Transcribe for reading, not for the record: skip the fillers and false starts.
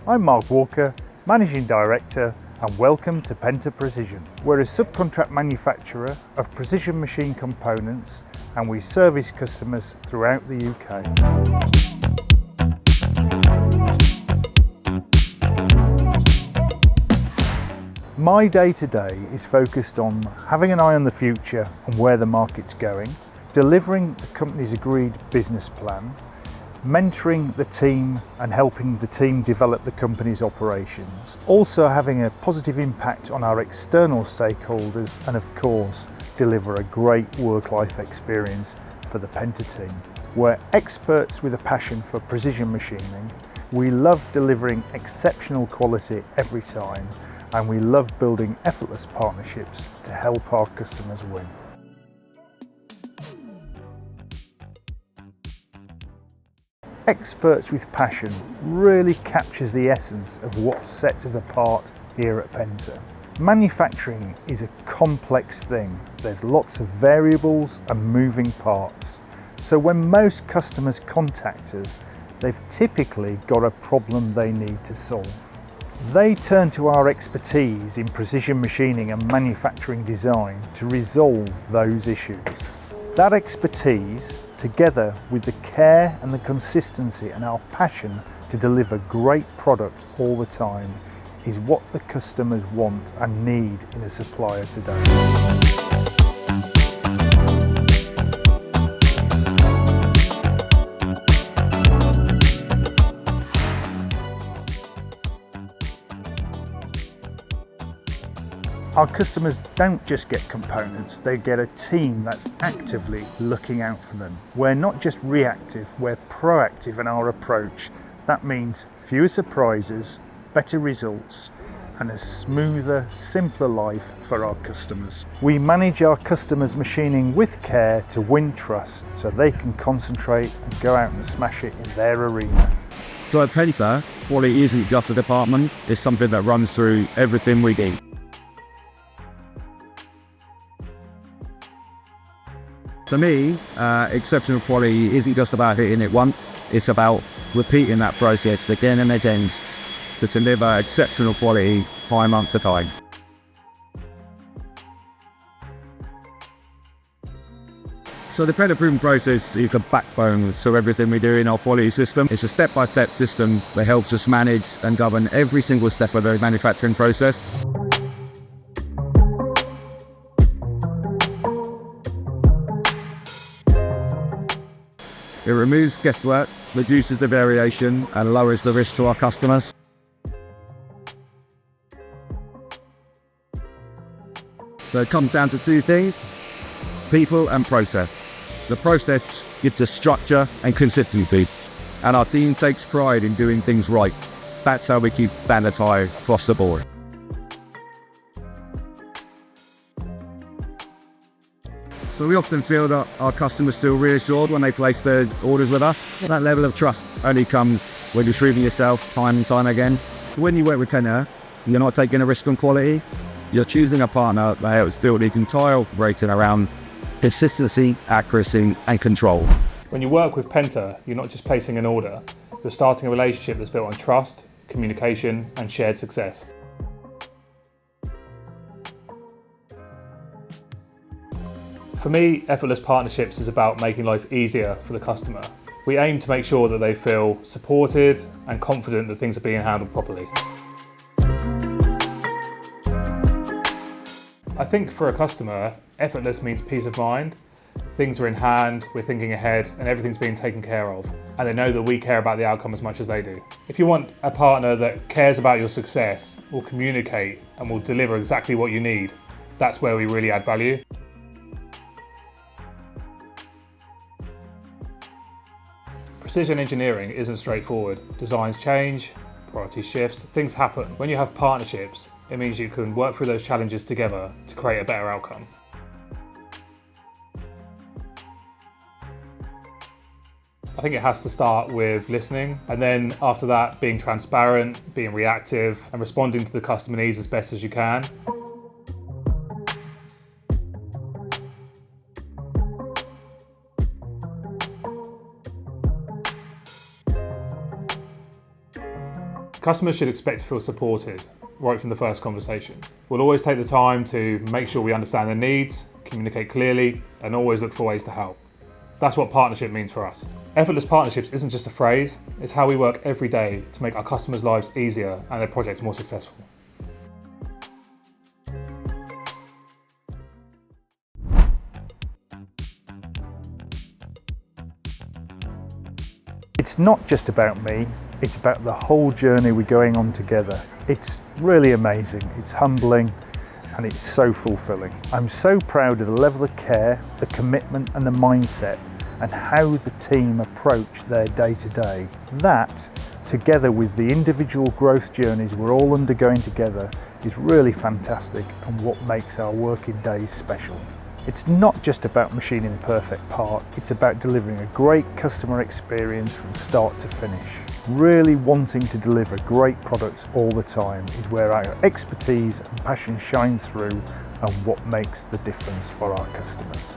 I'm Mark Walker, Managing Director, and welcome to Penta Precision. We're a subcontract manufacturer of precision machine components and we service customers throughout the UK. My day-to-day is focused on having an eye on the future and where the market's going, delivering the company's agreed business plan, mentoring the team and helping the team develop the company's operations, also having a positive impact on our external stakeholders, and of course deliver a great work-life experience for the Penta team. We're experts with a passion for precision machining. We love delivering exceptional quality every time, and we love building effortless partnerships to help our customers win. Experts with passion really captures the essence of what sets us apart here at Penta. Manufacturing is a complex thing. There's lots of variables and moving parts. So when most customers contact us, they've typically got a problem they need to solve. They turn to our expertise in precision machining and manufacturing design to resolve those issues. That expertise, together with the care and the consistency and our passion to deliver great product all the time, is what the customers want and need in a supplier today. Our customers don't just get components, they get a team that's actively looking out for them. We're not just reactive, we're proactive in our approach. That means fewer surprises, better results, and a smoother, simpler life for our customers. We manage our customers' machining with care to win trust so they can concentrate and go out and smash it in their arena. So at Penta, quality isn't just a department, it's something that runs through everything we do. For me, exceptional quality isn't just about hitting it once, it's about repeating that process again and again to deliver exceptional quality time after time. So the Penta proven process is the backbone to everything we do in our quality system. It's a step-by-step system that helps us manage and govern every single step of the manufacturing process. It removes guesswork, reduces the variation and lowers the risk to our customers. So it comes down to two things, people and process. The process gives us structure and consistency, and our team takes pride in doing things right. That's how we keep standards high across the board. So we often feel that our customers feel reassured when they place their orders with us. That level of trust only comes when you're proving yourself time and time again. So when you work with Penta, you're not taking a risk on quality. You're choosing a partner that helps build the entire operation around consistency, accuracy and control. When you work with Penta, you're not just placing an order, you're starting a relationship that's built on trust, communication and shared success. For me, Effortless Partnerships is about making life easier for the customer. We aim to make sure that they feel supported and confident that things are being handled properly. I think for a customer, Effortless means peace of mind. Things are in hand, we're thinking ahead, and everything's being taken care of. And they know that we care about the outcome as much as they do. If you want a partner that cares about your success, will communicate, and will deliver exactly what you need, that's where we really add value. Precision engineering isn't straightforward. Designs change, priority shifts, things happen. When you have partnerships, it means you can work through those challenges together to create a better outcome. I think it has to start with listening, and then after that, being transparent, being reactive, and responding to the customer needs as best as you can. Customers should expect to feel supported right from the first conversation. We'll always take the time to make sure we understand their needs, communicate clearly, and always look for ways to help. That's what partnership means for us. Effortless partnerships isn't just a phrase, it's how we work every day to make our customers' lives easier and their projects more successful. It's not just about me, it's about the whole journey we're going on together. It's really amazing, it's humbling, and it's so fulfilling. I'm so proud of the level of care, the commitment and the mindset, and how the team approach their day-to-day. That, together with the individual growth journeys we're all undergoing together, is really fantastic and what makes our working days special. It's not just about machining the perfect part, it's about delivering a great customer experience from start to finish. Really wanting to deliver great products all the time is where our expertise and passion shines through and what makes the difference for our customers.